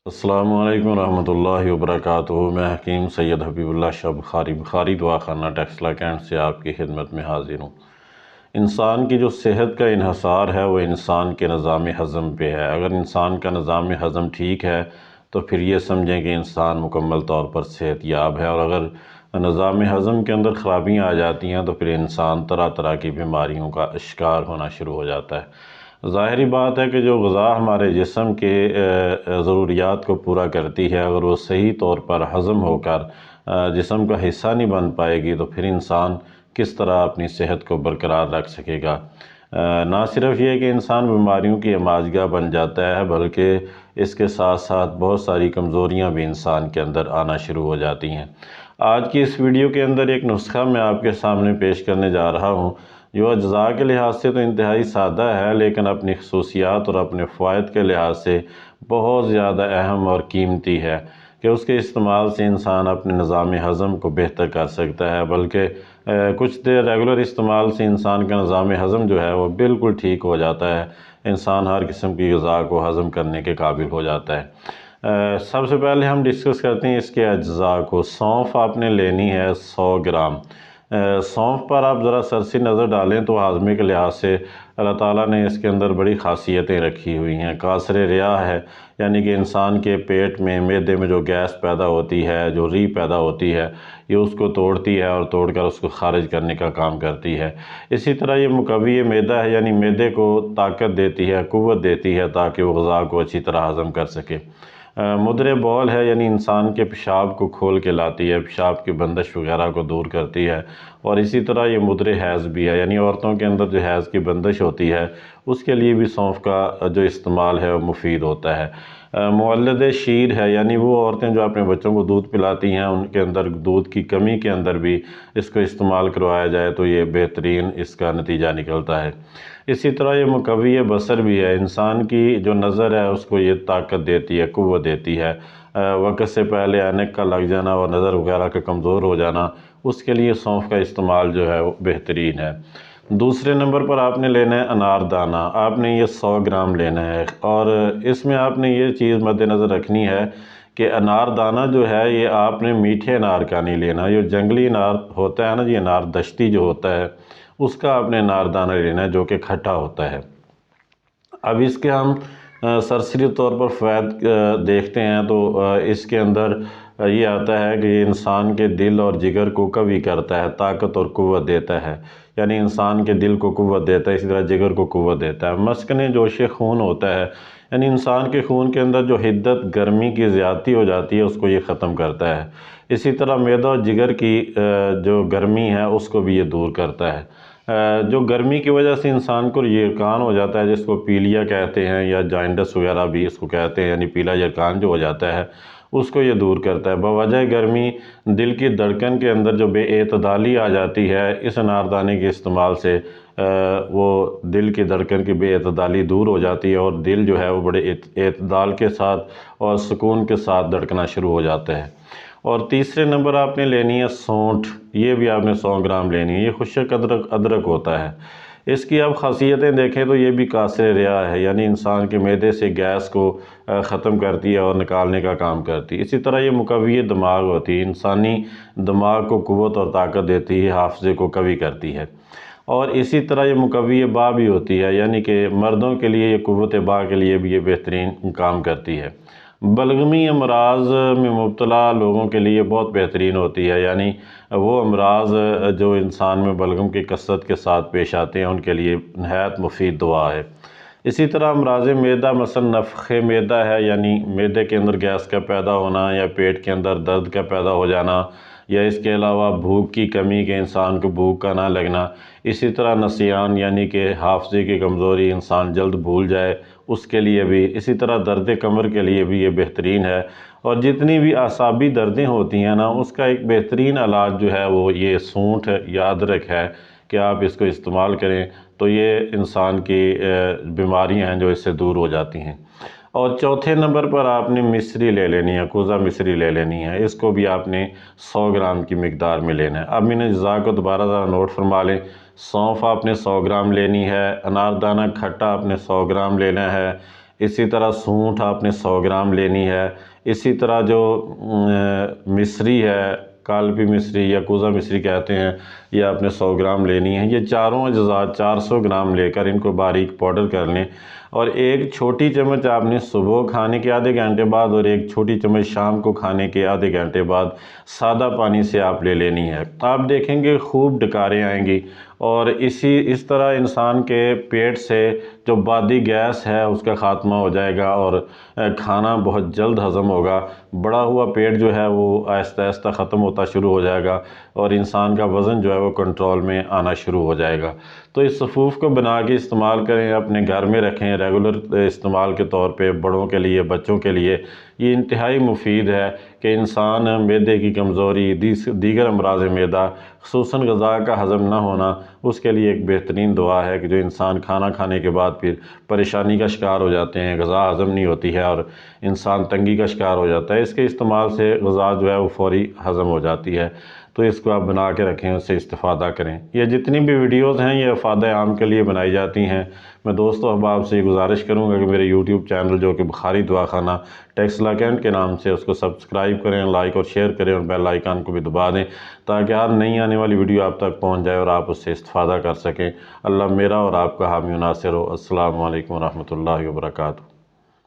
السلام علیکم ورحمۃ اللہ وبرکاتہ۔ میں حکیم سید حبیب اللہ شاہ بخاری دواخانہ ٹیکسلا کینٹ سے آپ کی خدمت میں حاضر ہوں۔ انسان کی جو صحت کا انحصار ہے وہ انسان کے نظام ہضم پہ ہے۔ اگر انسان کا نظام ہضم ٹھیک ہے تو پھر یہ سمجھیں کہ انسان مکمل طور پر صحت یاب ہے، اور اگر نظام ہضم کے اندر خرابیاں آ جاتی ہیں تو پھر انسان طرح طرح کی بیماریوں کا شکار ہونا شروع ہو جاتا ہے۔ ظاہری بات ہے کہ جو غذا ہمارے جسم کے ضروریات کو پورا کرتی ہے، اگر وہ صحیح طور پر ہضم ہو کر جسم کا حصہ نہیں بن پائے گی تو پھر انسان کس طرح اپنی صحت کو برقرار رکھ سکے گا۔ نہ صرف یہ کہ انسان بیماریوں کی ہماجگاہ بن جاتا ہے، بلکہ اس کے ساتھ ساتھ بہت ساری کمزوریاں بھی انسان کے اندر آنا شروع ہو جاتی ہیں۔ آج کی اس ویڈیو کے اندر ایک نسخہ میں آپ کے سامنے پیش کرنے جا رہا ہوں جو اجزاء کے لحاظ سے تو انتہائی سادہ ہے، لیکن اپنی خصوصیات اور اپنے فوائد کے لحاظ سے بہت زیادہ اہم اور قیمتی ہے کہ اس کے استعمال سے انسان اپنے نظام ہضم کو بہتر کر سکتا ہے، بلکہ کچھ دیر ریگولر استعمال سے انسان کا نظام ہضم جو ہے وہ بالکل ٹھیک ہو جاتا ہے۔ انسان ہر قسم کی غذا کو ہضم کرنے کے قابل ہو جاتا ہے۔ سب سے پہلے ہم ڈسکس کرتے ہیں اس کے اجزاء کو۔ سونف آپ نے لینی ہے 100 گرام۔ سونف پر آپ ذرا سرسری نظر ڈالیں تو ہاضمے کے لحاظ سے اللہ تعالیٰ نے اس کے اندر بڑی خاصیتیں رکھی ہوئی ہیں۔ کاسر ریاح ہے، یعنی کہ انسان کے پیٹ میں معدے میں جو گیس پیدا ہوتی ہے، جو ری پیدا ہوتی ہے، یہ اس کو توڑتی ہے اور توڑ کر اس کو خارج کرنے کا کام کرتی ہے۔ اسی طرح یہ مقوی معدہ ہے، یعنی معدے کو طاقت دیتی ہے، قوت دیتی ہے تاکہ وہ غذا کو اچھی طرح ہضم کر سکے۔ مدر بول ہے، یعنی انسان کے پیشاب کو کھول کے لاتی ہے، پیشاب کی بندش وغیرہ کو دور کرتی ہے، اور اسی طرح یہ مدر حیض بھی ہے، یعنی عورتوں کے اندر جو حیض کی بندش ہوتی ہے اس کے لیے بھی سونف کا جو استعمال ہے وہ مفید ہوتا ہے۔ مولد شیر ہے، یعنی وہ عورتیں جو اپنے بچوں کو دودھ پلاتی ہیں ان کے اندر دودھ کی کمی کے اندر بھی اس کو استعمال کروایا جائے تو یہ بہترین اس کا نتیجہ نکلتا ہے۔ اسی طرح یہ مقوی بصر بھی ہے، انسان کی جو نظر ہے اس کو یہ طاقت دیتی ہے، قوت دیتی ہے۔ وقت سے پہلے اینک کا لگ جانا اور نظر وغیرہ کا کمزور ہو جانا، اس کے لیے سونف کا استعمال جو ہے وہ بہترین ہے۔ دوسرے نمبر پر آپ نے لینا ہے انار دانہ۔ آپ نے یہ 100 گرام لینا ہے، اور اس میں آپ نے یہ چیز مد نظر رکھنی ہے کہ انار دانہ جو ہے یہ آپ نے میٹھے انار کا نہیں لینا۔ یہ جنگلی انار ہوتا ہے نا جی، انار دشتی جو ہوتا ہے اس کا آپ نے انار دانہ لینا ہے جو کہ کھٹا ہوتا ہے۔ اب اس کے ہم سرسری طور پر فوائد دیکھتے ہیں تو اس کے اندر یہ آتا ہے کہ یہ انسان کے دل اور جگر کو قوی کرتا ہے، طاقت اور قوت دیتا ہے، یعنی انسان کے دل کو قوت دیتا ہے، اسی طرح جگر کو قوت دیتا ہے۔ مسکن جوش خون ہوتا ہے، یعنی انسان کے خون کے اندر جو حدت گرمی کی زیادتی ہو جاتی ہے اس کو یہ ختم کرتا ہے۔ اسی طرح معدہ اور جگر کی جو گرمی ہے اس کو بھی یہ دور کرتا ہے۔ جو گرمی کی وجہ سے انسان کو یرقان ہو جاتا ہے، جس کو پیلیا کہتے ہیں یا جائنڈس وغیرہ بھی اس کو کہتے ہیں، یعنی پیلا یرقان جو ہو جاتا ہے اس کو یہ دور کرتا ہے۔ بوجہ گرمی دل کی دھڑکن کے اندر جو بے اعتدالی آ جاتی ہے، اس اناردانے کے استعمال سے وہ دل کی دھڑکن کی بے اعتدالی دور ہو جاتی ہے، اور دل جو ہے وہ بڑے اعتدال کے ساتھ اور سکون کے ساتھ دھڑکنا شروع ہو جاتا ہے۔ اور تیسرے نمبر آپ نے لینی ہے سونٹھ۔ یہ بھی آپ نے 100 گرام لینی ہے۔ یہ خشک ادرک ہوتا ہے۔ اس کی آپ خاصیتیں دیکھیں تو یہ بھی کاسر ریاح ہے، یعنی انسان کے معدے سے گیس کو ختم کرتی ہے اور نکالنے کا کام کرتی ہے۔ اسی طرح یہ مقوی دماغ ہوتی ہے، انسانی دماغ کو قوت اور طاقت دیتی ہے، حافظے کو قوی کرتی ہے۔ اور اسی طرح یہ مقوی با بھی ہوتی ہے، یعنی کہ مردوں کے لیے یہ قوت با کے لیے بھی یہ بہترین کام کرتی ہے۔ بلغمی امراض میں مبتلا لوگوں کے لیے بہت بہترین ہوتی ہے، یعنی وہ امراض جو انسان میں بلغم کی کثرت کے ساتھ پیش آتے ہیں ان کے لیے نہایت مفید دوا ہے۔ اسی طرح امراض معدہ مثلا نفخ معدہ ہے، یعنی معدے کے اندر گیس کا پیدا ہونا یا پیٹ کے اندر درد کا پیدا ہو جانا، یا اس کے علاوہ بھوک کی کمی کہ انسان کو بھوک کا نہ لگنا، اسی طرح نسیان یعنی کہ حافظے کی کمزوری، انسان جلد بھول جائے، اس کے لیے بھی، اسی طرح درد کمر کے لیے بھی یہ بہترین ہے۔ اور جتنی بھی اعصابی دردیں ہوتی ہیں نا اس کا ایک بہترین علاج جو ہے وہ یہ سونٹھ یا ادرک ہے کہ آپ اس کو استعمال کریں تو یہ انسان کی بیماریاں ہیں جو اس سے دور ہو جاتی ہیں۔ اور چوتھے نمبر پر آپ نے مصری لے لینی ہے، کوزہ مصری لے لینی ہے۔ اس کو بھی آپ نے 100 گرام کی مقدار میں لینا ہے۔ اب میں نے اجزاء کو دوبارہ ذرا نوٹ فرما لیں۔ سونف آپ نے 100 گرام لینی ہے، انار دانہ کھٹا آپ نے 100 گرام لینا ہے، اسی طرح سونٹ آپ نے 100 گرام لینی ہے۔ اسی طرح جو مصری ہے، کالپی مصری یا کوزہ مصری کہتے ہیں، یہ آپ نے 100 گرام لینی ہے۔ یہ چاروں اجزاء 400 گرام لے کر ان کو باریک پاؤڈر کر لیں، اور ایک چھوٹی چمچ آپ نے صبح کھانے کے آدھے گھنٹے بعد اور ایک چھوٹی چمچ شام کو کھانے کے آدھے گھنٹے بعد سادہ پانی سے آپ لے لینی ہے۔ آپ دیکھیں گے خوب ڈکاریں آئیں گی، اور اس طرح انسان کے پیٹ سے جو بادی گیس ہے اس کا خاتمہ ہو جائے گا، اور کھانا بہت جلد ہضم ہوگا۔ بڑا ہوا پیٹ جو ہے وہ آہستہ آہستہ ختم ہوتا شروع ہو جائے گا، اور انسان کا وزن جو ہے وہ کنٹرول میں آنا شروع ہو جائے گا۔ تو اس صفوف کو بنا کے استعمال کریں، اپنے گھر میں رکھیں، ریگولر استعمال کے طور پہ بڑوں کے لیے، بچوں کے لیے یہ انتہائی مفید ہے کہ انسان معدے کی کمزوری، دیگر امراض معدہ خصوصاً غذا کا ہضم نہ ہونا، اس کے لیے ایک بہترین دعا ہے کہ جو انسان کھانا کھانے کے بعد پھر پریشانی کا شکار ہو جاتے ہیں، غذا ہضم نہیں ہوتی ہے اور انسان تنگی کا شکار ہو جاتا ہے، اس کے استعمال سے غذا جو ہے وہ فوری ہضم ہو جاتی ہے۔ تو اس کو آپ بنا کے رکھیں، اس سے استفادہ کریں۔ یہ جتنی بھی ویڈیوز ہیں یہ افادہ عام کے لیے بنائی جاتی ہیں۔ میں دوستو احباب سے یہ گزارش کروں گا کہ میرے یوٹیوب چینل جو کہ بخاری دعا خانہ ٹیکسلا کینٹ کے نام سے، اس کو سبسکرائب کریں، لائک اور شیئر کریں، اور بیل آئیکن کو بھی دبا دیں تاکہ ہر نئی آنے والی ویڈیو آپ تک پہنچ جائے اور آپ اس سے استفادہ کر سکیں۔ اللہ میرا اور آپ کا حامی و ناصر ہو۔ السلام علیکم ورحمۃ اللہ وبرکاتہ۔